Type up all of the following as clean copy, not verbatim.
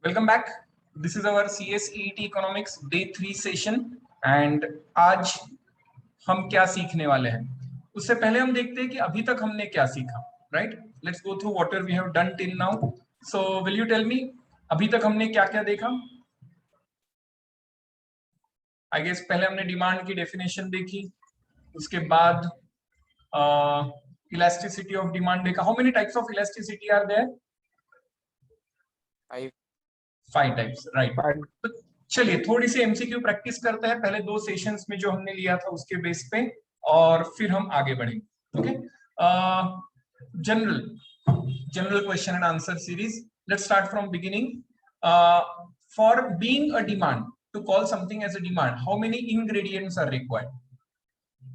Welcome back. This is our CSET economics day 3 session and आज हम क्या सीखने वाले हैं. उससे पहले हम देखते हैं कि अभी तक हमने क्या सीखा. Right, let's go through what we have done till now. So will you tell me अभी तक हमने क्या क्या देखा. आई गेस पहले हमने डिमांड की डेफिनेशन देखी, उसके बाद इलास्टिसिटी ऑफ डिमांड देखा. How many types of elasticity are there? 5 types. Right. तो चलिए थोड़ी सी एमसीक्यू प्रैक्टिस करते हैं पहले 2 सेशंस में जो हमने लिया था उसके बेस पे, और फिर हम आगे बढ़ेंगे. Okay. General general question and answer series. Let's start from beginning. For being a demand, to call something as a demand, how many ingredients are required?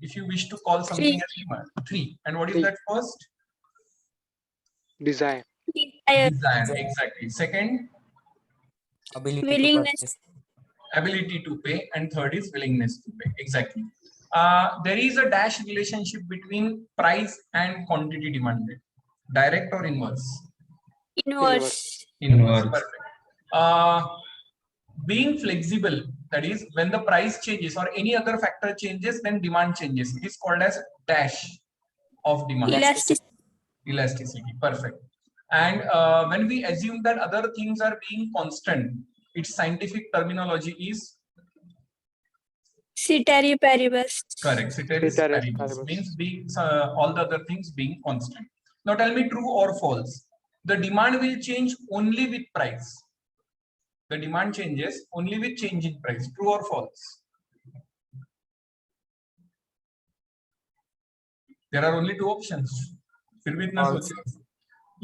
If you wish to call something as demand, 3. And what is that first? Desire. Desire. Exactly. Second, Willingness. ability to pay, and third is willingness to pay. Exactly. There is a dash relationship between price and quantity demanded. Direct or inverse? Inverse. Perfect. Being flexible, that is when the price changes or any other factor changes, then demand changes. It is called as dash of demand. Elasticity. Perfect. And when we assume that other things are being constant, its scientific terminology is Ceteris paribus. correct. Ceteris paribus means being all the other things being constant. Now tell me true or false. The demand will change only with price. The demand changes only with change in price. True or false? There are only 2 options. फिर भी इतना सोचो.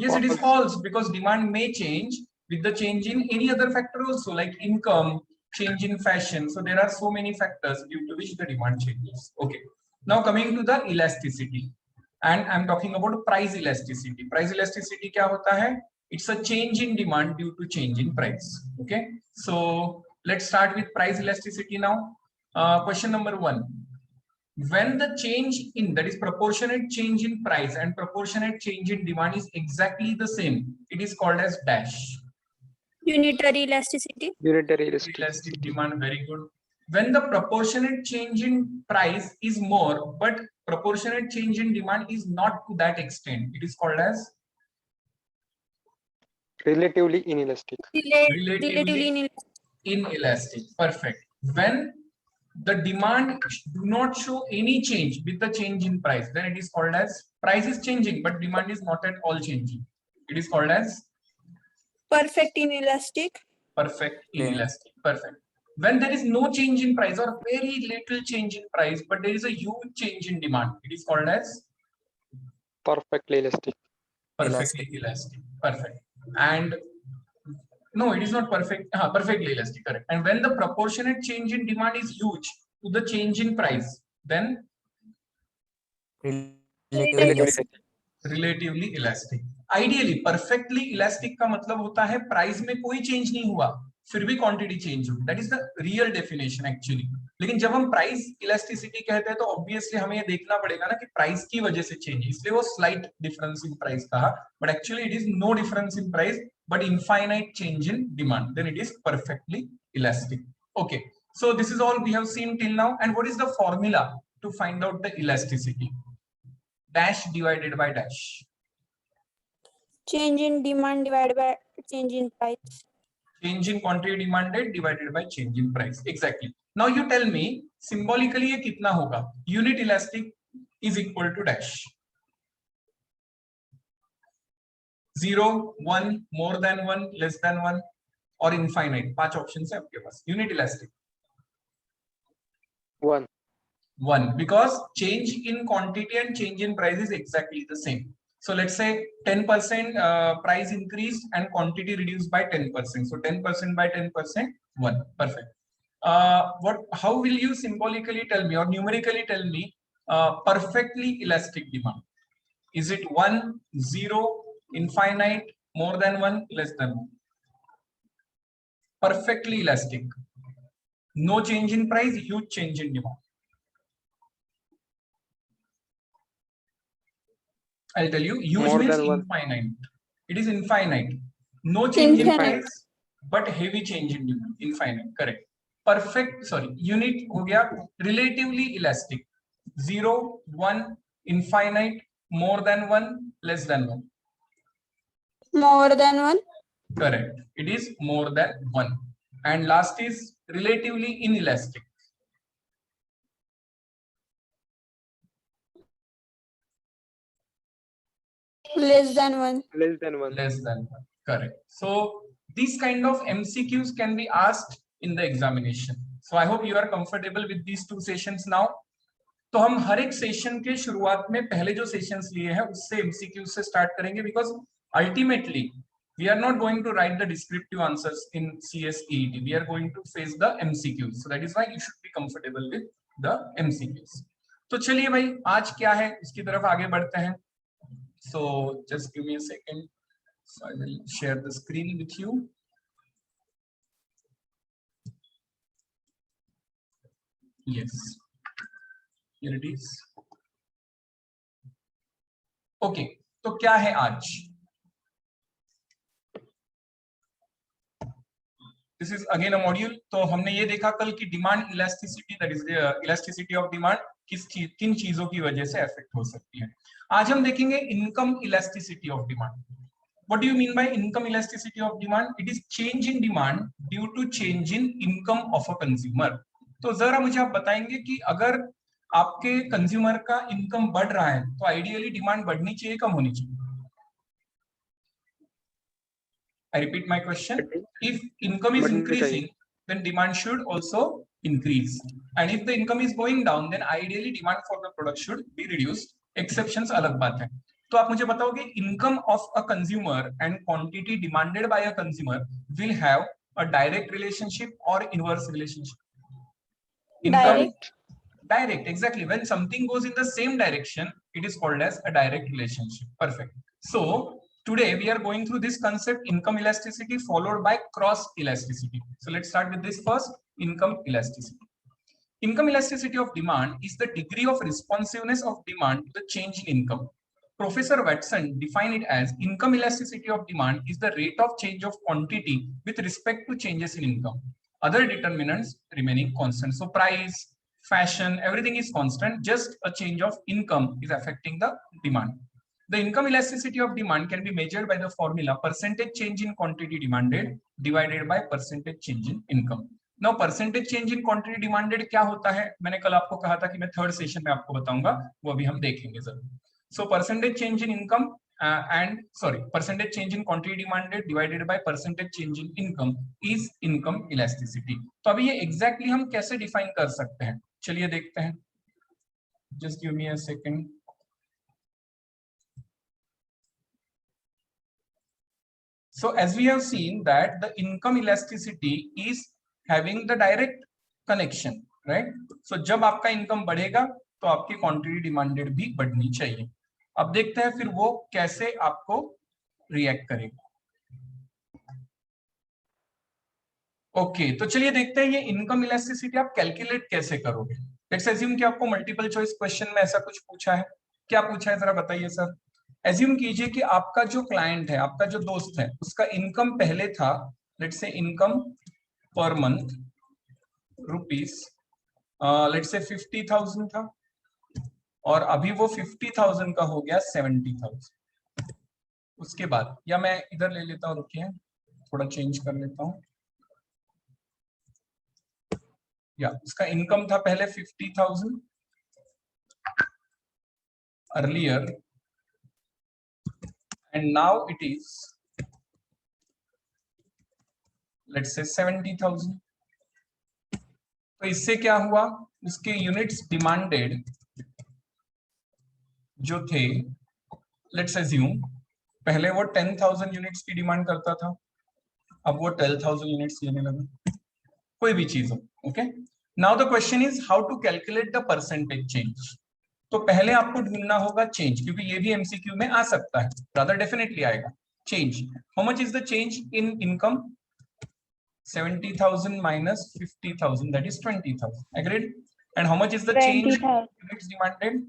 Yes, it is false, because demand may change with the change in any other factor also, like income, change in fashion. So there are so many factors due to which the demand changes. Okay. Now coming to the elasticity, and I'm talking about price elasticity. Price elasticity क्या होता है? It's a change in demand due to change in price. Okay. So let's start with price elasticity now. Question number 1. When the change in, that is proportionate change in price and proportionate change in demand is exactly the same, it is called as dash. Unitary elasticity. Unitary Elastic demand. Very good. When the proportionate change in price is more but proportionate change in demand is not to that extent, it is called as relatively inelastic. Relatively inelastic. Perfect. When the demand do not show any change with the change in price, then it is called as price is changing but demand is not at all changing. It is called as Perfect inelastic. perfect inelastic. Perfect. When there is no change in price or very little change in price but there is a huge change in demand, it is called as Perfectly elastic. perfectly elastic. Perfect. And no, it is not perfect. Perfectly elastic. Correct. And when the proportionate change in demand is huge to the change in price, then relatively elastic. Ideally, perfectly elastic का मतलब होता है price में कोई change नहीं हुआ फिर भी क्वांटिटी चेंज हुई. That is the real definition actually. लेकिन जब हम प्राइस इलास्टिसिटी कहते हैं तो ऑब्वियसली हमें ये देखना पड़ेगा ना कि प्राइस की वजह से चेंज, इसलिए वो स्लाइट डिफरेंस इन प्राइस कहा, but actually it is no difference in price but infinite change in demand, then it is perfectly elastic. Okay, so this is all we have seen till now. And what is the formula to find out the elasticity? Dash divided by dash. Change in demand divided by change in price. Change in quantity demanded divided by change in price. Exactly. Now you tell me symbolically ये कितना होगा? Unit elastic is equal to dash. 0, 1, more than 1, less than 1, or infinite. 5 options है आपके पास. Unit elastic 1, because change in quantity and change in price is exactly the same. So let's say 10% price increased and quantity reduced by 10%. So 10% by 10%, 1. Perfect. How will you symbolically tell me or numerically tell me perfectly elastic demand? Is it 1, 0, infinite, more than 1, less than 1? Perfectly elastic. No change in price, huge change in demand. I'll tell you, huge means infinite. It is infinite. No change in price, but heavy change in demand, infinite, correct. Perfect, sorry, unit हो गया relatively elastic, 0, 1, infinite, more than 1, less than 1. More than one. Correct, it is more than 1. And last is relatively inelastic. Less than one. Less than 1. Less than 1, correct. So these kind of MCQs can be asked in the examination. So I hope you are comfortable with these two sessions now. तो हम हर एक session के शुरुआत में पहले जो sessions लिए हैं उससे एमसीक्यू से स्टार्ट करेंगे, because ultimately we are not going to write the descriptive answers in CSEET. We are going to face the MCQs. So that is why you should be comfortable with the MCQs. तो चलिए भाई आज क्या है उसकी तरफ आगे बढ़ते हैं. So just give me a second. So I will share the screen with you. Yes. Here it is. Okay. तो क्या है आज? This is again a module. तो हमने ये देखा कल की demand elasticity, that is elasticity of demand किन चीजों की वजह से अफेक्ट हो सकती है. आज हम देखेंगे income elasticity of demand. What do you mean by income elasticity of demand? It is change in demand due to change in income of a consumer. तो जरा मुझे आप बताएंगे कि अगर आपके कंज्यूमर का इनकम बढ़ रहा है तो आइडियली डिमांड बढ़नी चाहिए, कम होनी चाहिए? I repeat my question. If income is increasing, then demand should also increase. And if the income is going down, then ideally demand for the product should be reduced. Exceptions अलग बात है. तो आप मुझे बताओगे income of a consumer and quantity demanded by a consumer will have a direct relationship or inverse relationship? Direct. Direct, exactly. When something goes in the same direction, it is called as a direct relationship. Perfect. So today we are going through this concept, income elasticity followed by cross elasticity. So let's start with this first, income elasticity. Income elasticity of demand is the degree of responsiveness of demand to the change in income. Professor Watson defined it as income elasticity of demand is the rate of change of quantity with respect to changes in income. Other determinants remaining constant. So price, fashion, everything is constant. Just a change of income is affecting the demand. The income elasticity of demand can be measured by the formula percentage change in quantity demanded divided by percentage change in income. Now percentage change in quantity demanded क्या होता है? मैंने कल आपको कहा था कि मैं थर्ड सेशन में आपको बताऊंगा, वो अभी हम देखेंगे जरूर. So percentage change in income percentage change in quantity demanded divided by percentage change in income is income elasticity. तो अभी ये exactly हम कैसे define कर सकते हैं? चलिए देखते हैं. Just give me a second. So as we have seen that the income elasticity is having the direct connection, right? So जब आपका income बढ़ेगा तो आपकी quantity demanded भी बढ़नी चाहिए. अब देखते हैं फिर वो कैसे आपको रिएक्ट करेगा. ओके, तो चलिए देखते हैं ये इनकम इलास्टिसिटी आप कैलकुलेट कैसे करोगे. लेट्स अज्यूम कि आपको मल्टीपल चॉइस क्वेश्चन में ऐसा कुछ पूछा है. क्या पूछा है जरा बताइए सर. एज्यूम कीजिए कि आपका जो क्लाइंट है, आपका जो दोस्त है, उसका इनकम पहले था, let's say income per month rupees let's say 50,000 था और अभी वो 50,000 का हो गया 70,000. उसके बाद, या मैं इधर ले लेता हूँ, रुकिए थोड़ा चेंज कर लेता हूँ. या उसका इनकम था पहले 50,000 earlier and now it is let's say 70,000. तो इससे क्या हुआ, उसके यूनिट्स डिमांडेड जो थे, लेट्स अज्यूम पहले वो 10,000 यूनिट्स की डिमांड करता था, अब वो 12,000 यूनिट्स लेने लगा. कोई भी चीज हो. Okay, now the question is how to calculate the percentage change. तो पहले आपको ढूंढना होगा चेंज, क्योंकि ये भी एमसीक्यू में आ सकता है, रादर डेफिनेटली आएगा. Change, how much is the change in income? 70,000 minus 50,000, that is 20,000. Agreed? And how much is the change in units demanded?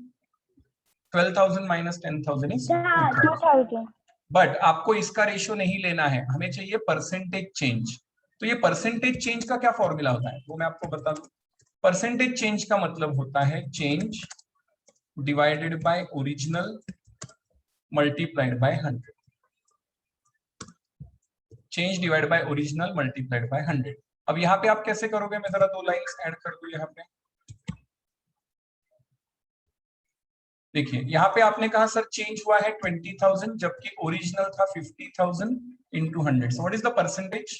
12,000 minus 10,000 is 2,000. But आपको इसका रेशियो नहीं लेना है, हमें चाहिए परसेंटेज चेंज. तो ये परसेंटेज चेंज का क्या फॉर्मूला होता है वो मैं आपको बता दूं। परसेंटेज चेंज का मतलब होता है change divided by original multiplied by 100। Change divide by original multiplied by 100। अब यहाँ पे आप कैसे करोगे, मैं जरा 2 लाइन्स ऐड कर दूं यहाँ पे। देखिए यहाँ पे आपने कहा सर चेंज हुआ है 20,000 जबकि ओरिजिनल था 50,000 into 100। So what is the percentage?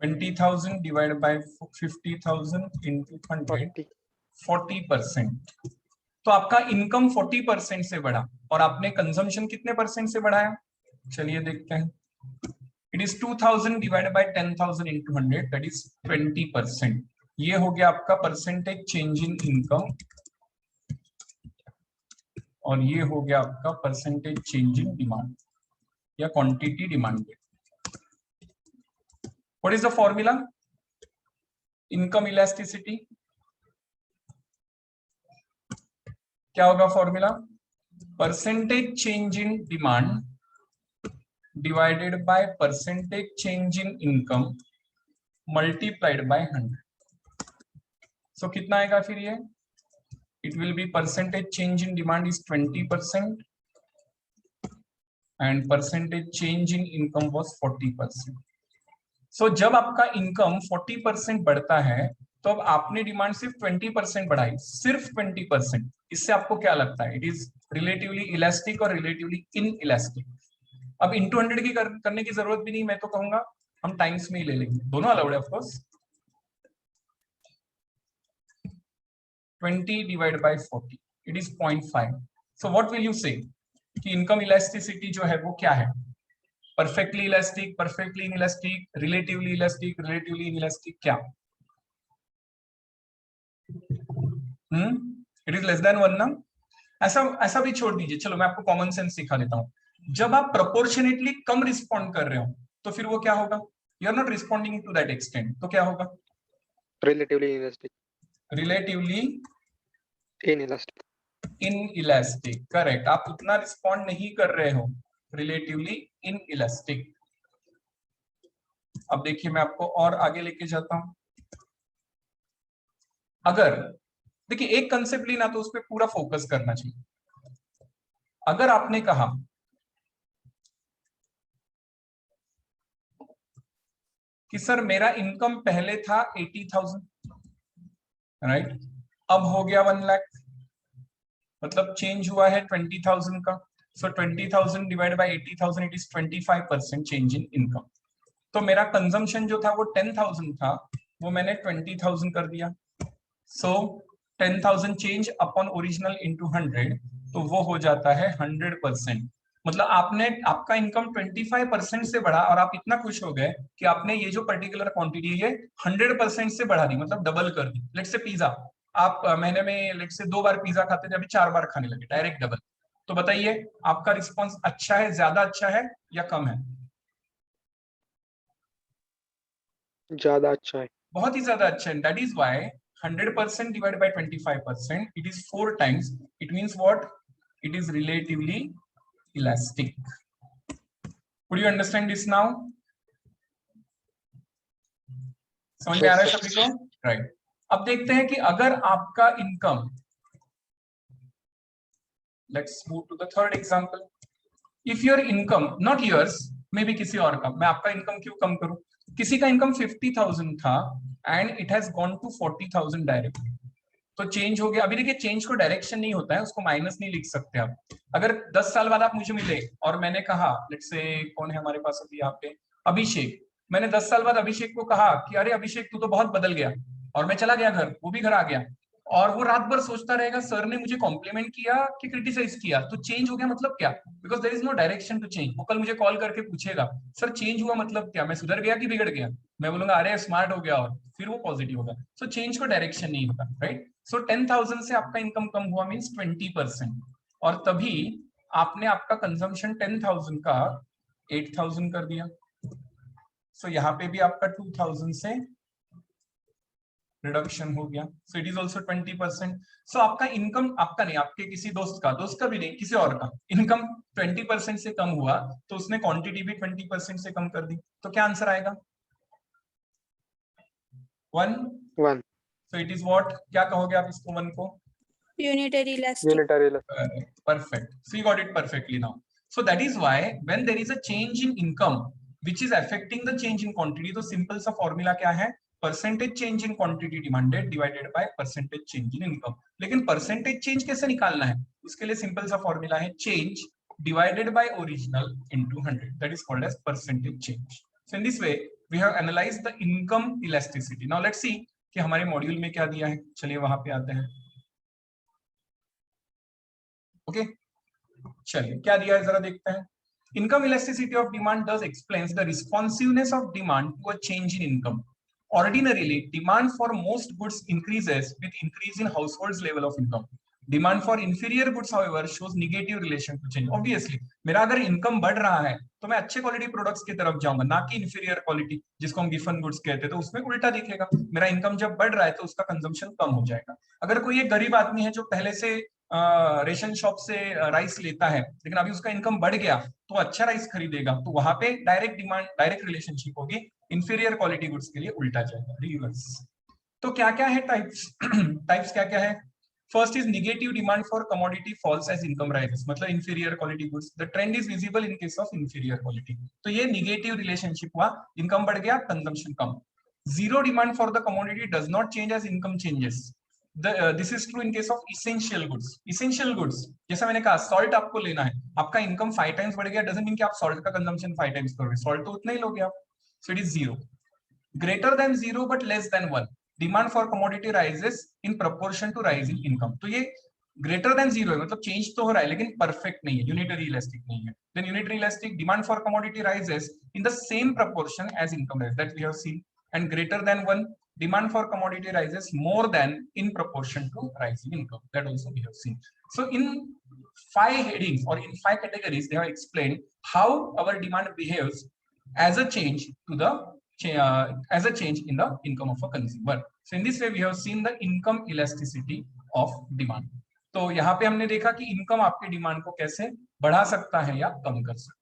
20,000 divide by 50,000 into 100, 40%। तो आपका इनकम 40% से बढ़ा और आपने कंजम्पशन कितने परसेंट से बढ़ाया? चलिए देखते हैं। It is 2,000 divide by 10,000 into 100, that is 20%। ये हो गया आपका परसेंटेज चेंज इन इनकम और ये हो गया आपका परसेंटेज चेंज इन डिमांड या quantity demanded. What is the formula? Income elasticity क्या होगा formula? Percentage change in demand divided by percentage change in income multiplied by 100। सो कितना आएगा फिर ये? It will be percentage change in demand is 20% and percentage change in income was 40%। सो जब आपका income 40% बढ़ता है तो अब आपने डिमांड सिर्फ 20% बढ़ाई, सिर्फ 20%। इससे आपको क्या लगता है? इट इज रिलेटिवली इलास्टिक और रिलेटिवली इन इलास्टिक। अब इंटू 100 की करने की जरूरत भी नहीं, मैं तो कहूंगा हम टाइम्स में ही ले लेंगे, दोनों अलाउड है of course. 20 divide by 40 it is 0.5। So what will you से कि इनकम इलास्टिसिटी जो है वो क्या है? Perfectly elastic, perfectly inelastic, relatively elastic, relatively inelastic, क्या? इट इज लेस देन 1 ना? ऐसा भी छोड़ दीजिए, चलो मैं आपको कॉमन सेंस सिखा देता हूं। जब आप प्रोपोर्शनेटली कम रिस्पॉन्ड कर रहे हो तो फिर वो क्या होगा? You are not responding to that extent, तो क्या होगा? Relatively inelastic. Relatively inelastic. Inelastic, correct. आप उतना रिस्पॉन्ड नहीं कर रहे हो, रिलेटिवली इनइलास्टिक। अब देखिए मैं आपको और आगे लेके जाता हूं। अगर देखिए एक कंसेप्ट लेना तो उस पर पूरा फोकस करना चाहिए। अगर आपने कहा कि सर मेरा इनकम पहले था 80,000, राइट, अब हो गया 1 लाख, मतलब चेंज हुआ है 20,000 का। सो 20,000 divide by 80,000 it is 25% change in income. तो मेरा कंजम्पशन जो था वो 10,000 था, वो मैंने 20,000 कर दिया। सो 10,000 चेंज अपॉन ओरिजिनल इंटू 100, तो वो हो जाता है 100%। मतलब आपका इनकम 25% से बढ़ा और आप इतना खुश हो गए कि आपने ये जो पर्टिकुलर क्वांटिटी है 100% से बढ़ा दी, मतलब डबल कर दी। लेट से पिज्जा आप महीने में लेट से 2 बार पिज्जा खाते थे, अभी 4 बार खाने लगे, डायरेक्ट डबल। तो बताइए आपका रिस्पॉन्स अच्छा है, ज्यादा अच्छा है या कम है? ज्यादा अच्छा है। बहुत ही ज्यादा अच्छा है। That is why 100% divided by 25%, it is 4 times. It means what? It is relatively elastic. Could you understand this now? समझ में आ रहा है सभी को? राइट। अब देखते हैं कि अगर आपका income, let's move to the third example. If your income, not yours, may be किसी और का, मैं आपका इनकम क्यों कम करूं? किसी का इनकम 50,000 था and it has gone to 40,000 directly, तो चेंज हो गया। अभी देखिए चेंज को डायरेक्शन नहीं होता है, उसको माइनस नहीं लिख सकते आप। अगर 10 साल बाद आप मुझे मिले और मैंने कहा, लेट्स से कौन है हमारे पास अभी यहाँ पे, अभिषेक, मैंने 10 साल बाद अभिषेक को कहा कि अरे अभिषेक तू तो बहुत बदल गया, और मैं चला गया घर, वो भी घर आ गया, और वो रात भर सोचता रहेगा सर ने मुझे कॉम्प्लीमेंट किया कि क्रिटिसाइज किया, तो चेंज हो गया मतलब क्या? Because there is no direction to change. वो कल मुझे कॉल करके पूछेगा सर चेंज हुआ मतलब क्या, मैं सुधर गया कि बिगड़ गया? मैं बोलूंगा अरे स्मार्ट हो गया, और फिर वो पॉजिटिव होगा। सो चेंज को डायरेक्शन नहीं होता, राइट। सो 10,000 से आपका इनकम कम हुआ मीन्स 20%, और तभी आपने आपका कंजम्पशन 10,000 का 8,000 कर दिया। सो यहाँ पे भी आपका 2,000 से रिडक्शन हो गया, सो इट इज ऑल्सो 20%। सो आपका इनकम, आपका नहीं, आपके किसी दोस्त का भी नहीं, किसी और का इनकम 20% से कम हुआ, तो उसने क्वांटिटी भी 20% से कम कर दी, तो क्या आंसर आएगा? 1। 1 सो इट इज व्हाट, क्या कहोगे आप इसको 1 को? Unitary elastic. unitary elastic. Perfect. So you got it perfectly now. So that is why when there is a change in income which is affecting the change in quantity, तो simple सा formula क्या है? Percentage change in quantity demanded divided by percentage change in income. लेकिन percentage change कैसे निकालना है? उसके लिए simple सा formula है change divided by original into 100. That is called as percentage change. So in this way we have analyzed the income elasticity. Now let's see कि हमारे मॉड्यूल में क्या दिया है. चलिए वहां पे आते हैं. ओके, चलिए क्या दिया है जरा देखते हैं. Income elasticity of demand does explains the responsiveness of demand to a change in income. Ordinarily, demand for most goods increases with increase in household's level of income. Demand for inferior goods, however, shows negative relation to change. Obviously, मेरा अगर income बढ़ रहा है तो मैं अच्छे quality products की तरफ जाऊंगा, ना कि इंफीरियर क्वालिटी जिसको हम गिफन गुड्स कहते हैं, तो उसमें उल्टा दिखेगा. मेरा इनकम जब बढ़ रहा है तो उसका कंजम्पशन कम हो जाएगा. अगर कोई एक गरीब आदमी है जो पहले से रेशन शॉप से राइस लेता है, लेकिन अभी उसका इनकम बढ़ गया तो अच्छा राइस खरीदेगा, तो वहां पे डायरेक्ट डिमांड, डायरेक्ट रिलेशनशिप होगी, इंफीरियर क्वालिटी गुड्स के लिए उल्टा जाएगा, रिवर्स. तो क्या क्या है टाइप्स? टाइप्स क्या क्या है? First is negative demand for commodity falls as income rises, मतलब inferior quality goods. The trend is visible in case of inferior quality. तो ये नेगेटिव रिलेशनशिप हुआ, इनकम बढ़ गया, कंजम्पशन कम. Zero demand for the commodity does not change as income changes. This is true in case of essential goods. Essential goods जैसा मैंने कहा, salt आपको लेना है, आपका इनकम 5 टाइम्स बढ़ गया, डजंट मीन कि आप सॉल्ट का कंजम्पशन 5 टाइम्स करोगे, सॉल्ट तो उतना ही लोगे आप. So it is zero. Greater than zero but less than 1, demand for commodity rises in proportion to rise in income. तो ये ग्रेटर देन जीरो है, मतलब चेंज तो हो रहा है लेकिन परफेक्ट नहीं है, यूनिटरी इलास्टिक नहीं है. Then unitary elastic, demand for commodity rises in the same proportion as income rise, that we have seen. And greater than 1, demand for commodity rises more than in proportion to rise in income, that also we have seen. So in 5 headings or in 5 categories they have explained how our demand behaves as a change to the as a change in the income of a consumer. So in this way we have seen the income elasticity of demand. तो यहाँ पे हमने देखा कि income आपके demand को कैसे बढ़ा सकता है या कम कर सकता है.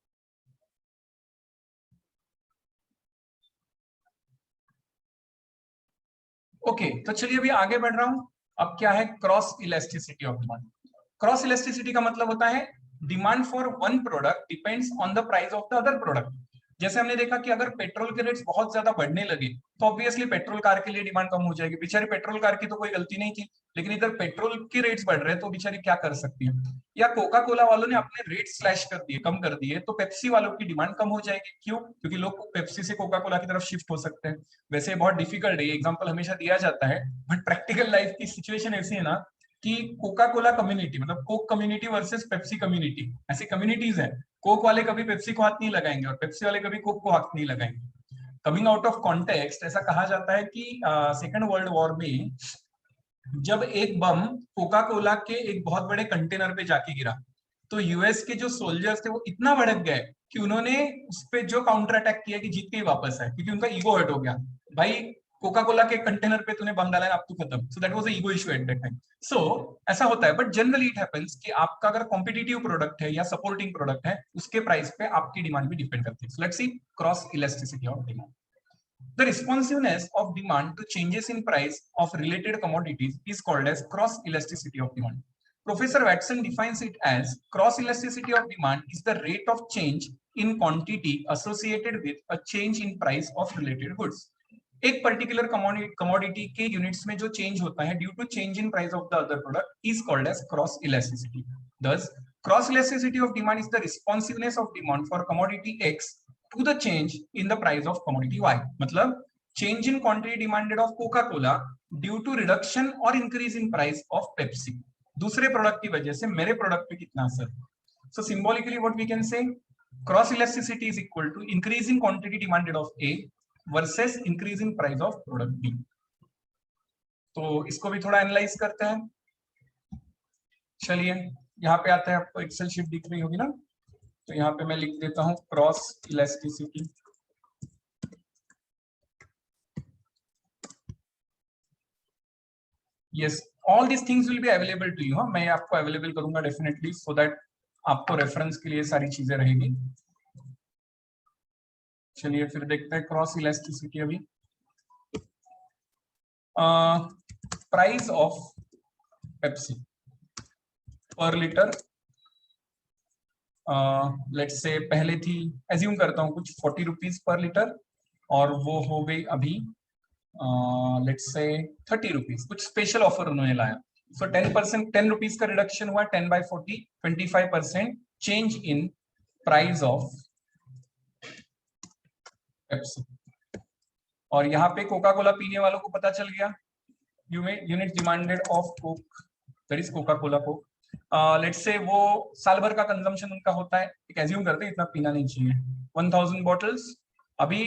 ओके, तो चलिए अभी आगे बढ़ रहा हूं. अब क्या है cross elasticity of demand. Cross elasticity का मतलब होता है demand for one product depends on the price of the other product. जैसे हमने देखा कि अगर पेट्रोल के रेट्स बहुत ज्यादा बढ़ने लगे तो ऑब्वियसली पेट्रोल कार के लिए डिमांड कम हो जाएगी. बेचारी पेट्रोल कार की तो कोई गलती नहीं थी, लेकिन इधर पेट्रोल के रेट्स बढ़ रहे हैं तो बेचारी क्या कर सकती है. या कोका कोला वालों ने अपने रेट स्लैश कर दिए, कम कर दिए, तो पेप्सी वालों की डिमांड कम हो जाएगी. क्यों? क्योंकि लोग पेप्सी से कोका कोला की तरफ शिफ्ट हो सकते हैं. वैसे बहुत डिफिकल्ट है, एग्जांपल हमेशा दिया जाता है, बट प्रैक्टिकल लाइफ की सिचुएशन ऐसी है ना कि कोका कोला कम्युनिटी मतलब Coke community versus Pepsi community, ऐसी कम्युनिटीज है. कोक वाले कभी पेप्सी को हाथ नहीं लगाएंगे और पेप्सी वाले कभी कोक को हाथ नहीं लगाएंगे. कमिंग आउट ऑफ कॉन्टेक्स्ट, ऐसा कहा जाता है कि सेकेंड वर्ल्ड वॉर में जब एक बम कोका कोला के एक बहुत बड़े कंटेनर पे जाके गिरा तो यूएस के जो सोल्जर्स थे वो इतना भड़क गए कि उन्होंने उस पे जो काउंटर अटैक किया कि जीत के ही वापस आए, क्योंकि उनका ईगो हर्ट हो गया. भाई कोका कोला के कंटेनर पे तूने बम डाला है, अब तू खत्म. So that was a ego issue at that time. So ऐसा होता है, बट जनरली इट हैपेंस कि आपका अगर कॉम्पिटिटिव प्रोडक्ट है या सपोर्टिंग प्रोडक्ट है, उसके प्राइस पे आपकी डिमांड भी डिपेंड करती है. So let's see cross elasticity of demand. The responsiveness of demand to changes in price of related commodities is called as cross elasticity of demand. Professor Watson defines it as cross elasticity of demand is the rate of change in quantity associated with a change in price of related goods. एक particular commodity के units में जो change होता है due to change in price of the other product is called as cross elasticity. Thus, cross elasticity of demand is the responsiveness of demand for commodity X to the change in the price of commodity Y. मतलब change in quantity demanded of Coca-Cola due to reduction or increase in price of Pepsi. दूसरे product की वजह से मेरे product पे कितना असर. So symbolically what we can say, cross elasticity is equal to increase in quantity demanded of A versus increase in price of product B. तो इसको भी थोड़ा एनालाइज करते हैं. चलिए यहाँ पे आते हैं, आपको एक्सेल शीट दिख रही होगी ना, तो यहाँ पे मैं लिख देता हूँ cross elasticity. Yes, all this things will be available to you. हाँ, मैं आपको अवेलेबल करूंगा डेफिनेटली, सो दैट आपको रेफरेंस के लिए सारी चीजें रहेगी। चलिए फिर देखते हैं क्रॉस इलास्टिसिटी। अभी price of Pepsi per litre, let's say पहले थी, एज्यूम करता हूँ कुछ 40 रुपीज पर लीटर, और वो हो गई अभी लेट्स से 30 रुपीज। कुछ स्पेशल ऑफर उन्होंने लाया, सो 10% 10 रुपीज का रिडक्शन हुआ, 10/40 25% change in price of Pepsi. और यहाँ पे कोका कोला पीने वालों को पता चल गया, unit demanded of Coke, that is Coca Cola Coke. Let's say वो साल भर का कंजम्पशन उनका होता है, एक एज्यूम करते हैं इतना पीना नहीं चाहिए, 1000 बॉटल्स। अभी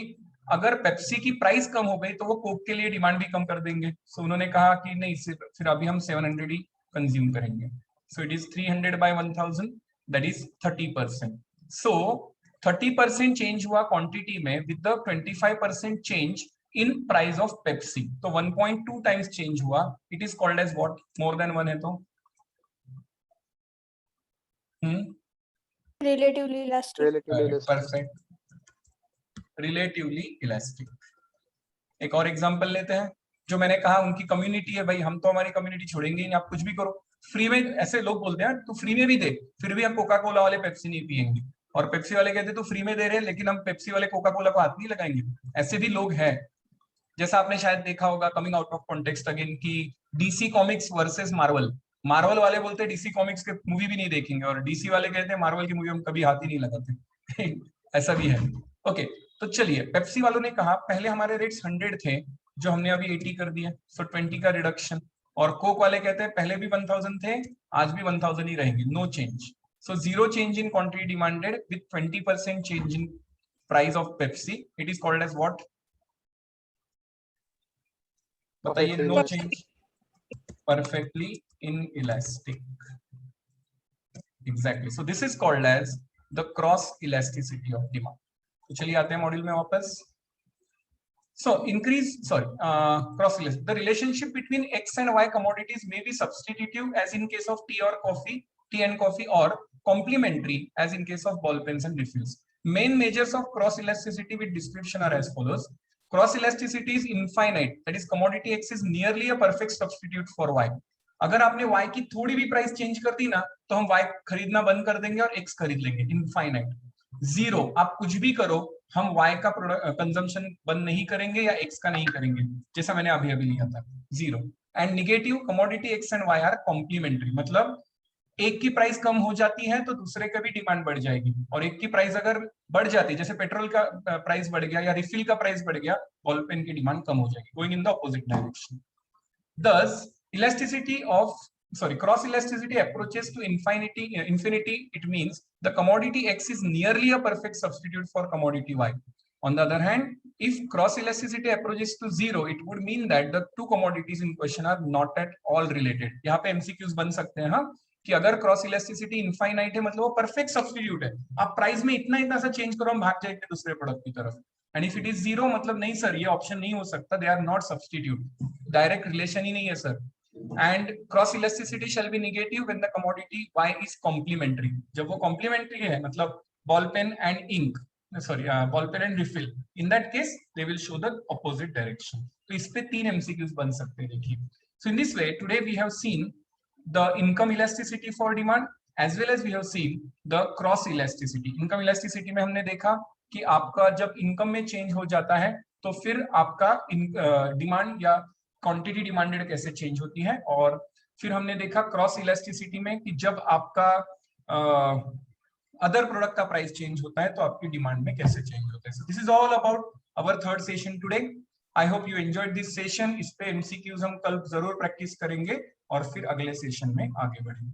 अगर पेप्सी की प्राइस कम हो गई तो वो कोक के लिए डिमांड भी कम कर देंगे, सो उन्होंने कहा कि नहीं, फिर अभी हम 700 ही कंज्यूम करेंगे। So it is 300/1000, that is 30%। So 30% change हुआ क्वांटिटी में with the 25% change in price of Pepsi, तो 1.2 टाइम्स चेंज हुआ। It is called as what? More than 1 है तो Relatively elastic. Relatively elastic. Perfect, relatively elastic. एक और example लेते हैं, जो मैंने कहा उनकी कम्युनिटी है, भाई हम तो हमारी कम्युनिटी छोड़ेंगे ही नहीं, आप कुछ भी करो फ्री में। ऐसे लोग बोलते हैं तू फ्री में भी दे, फिर भी हम कोका कोला वाले पेप्सी नहीं पियेंगे, और पेप्सी वाले कहते तू फ्री में दे रहे हैं लेकिन हम पेप्सी वाले कोका कोला को हाथ नहीं लगाएंगे। ऐसे भी लोग हैं। जैसा आपने शायद देखा होगा, coming out of context again, की DC comics versus Marvel. Marvel वाले बोलते हैं डीसी कॉमिक्स के मूवी भी नहीं देखेंगे, और डीसी वाले कहते हैं मार्वल की मूवी हम कभी हाथ ही नहीं लगाते। ऐसा भी है। ओके, तो चलिए, पेप्सी वालों ने कहा पहले हमारे रेट्स 100 थे, जो हमने अभी 80 कर दिए, सो 20 का रिडक्शन। और कोक वाले कहते हैं पहले भी 1000 थे, आज भी 1000 ही रहेंगे, no change. So zero change in quantity demanded with 20% change in price of Pepsi, it is called as what? बताइए। No change, perfectly inelastic. Exactly. So this is called as the cross elasticity of demand. तो चलिए आते हैं module में वापस। So cross elasticity. The relationship between X and Y commodities may be substitutive as in case of tea and coffee, or complementary as in case of ball pens and refills. Main measures of cross elasticity with description are as follows. Cross elasticity is infinite, that is commodity X is nearly a perfect substitute for Y. अगर आपने Y की थोड़ी भी price change कर दी ना, तो हम Y खरीदना बंद कर देंगे और X खरीद लेंगे। इनफाइनाइट, जीरो, आप कुछ भी करो, हम Y का कंजम्पशन बंद नहीं करेंगे या X का नहीं करेंगे, जैसा मैंने अभी लिया था, zero. And negative, commodity X and Y are complementary, मतलब एक की प्राइस कम हो जाती है तो दूसरे का भी डिमांड बढ़ जाएगी, और एक की प्राइस अगर बढ़ जाती है, जैसे पेट्रोल का प्राइस बढ़ गया या रिफिल का प्राइस बढ़ गया, बॉल पेन की डिमांड कम हो जाएगी, going in the opposite direction. Thus, cross elasticity approaches to infinity. It means the commodity X is nearly a perfect substitute for commodity Y. On the other hand, if cross elasticity approaches to zero, it would mean that the two commodities in question are not at all related. यहाँ पे MCQs बन सकते हैं, हाँ, कि अगर cross elasticity infinite है मतलब वो परफेक्ट सब्स्टिट्यूट है, आप प्राइस में इतना सा चेंज करो, हम भाग जाएंगे दूसरे प्रोडक्ट की तरफ। And if it is zero, मतलब नहीं सर, ये ऑप्शन नहीं हो सकता, they are not substitute, direct relation ही नहीं है sir. And cross elasticity shall be negative when the commodity Y is complementary. जब वो कॉम्प्लीमेंट्री है, मतलब ball pen and ink, ball pen and refill, in that case they will show the opposite direction. तो इस पे 3 MCQs बन सकते हैं, देखिए। सो in this way today we have seen the income elasticity for demand as well as we have seen the cross elasticity. income elasticity में हमने देखा कि आपका जब इनकम में चेंज हो जाता है तो फिर आपका डिमांड या क्वांटिटी डिमांडेड कैसे चेंज होती है, और फिर हमने देखा क्रॉस इलास्टिसिटी में कि जब आपका अदर प्रोडक्ट का प्राइस चेंज होता है तो आपकी डिमांड में कैसे चेंज होता है। So this is all about our third session today. I hope you enjoyed this session. इस पे MCQs हम कल जरूर प्रैक्टिस करेंगे और फिर अगले सेशन में आगे बढ़ेंगे।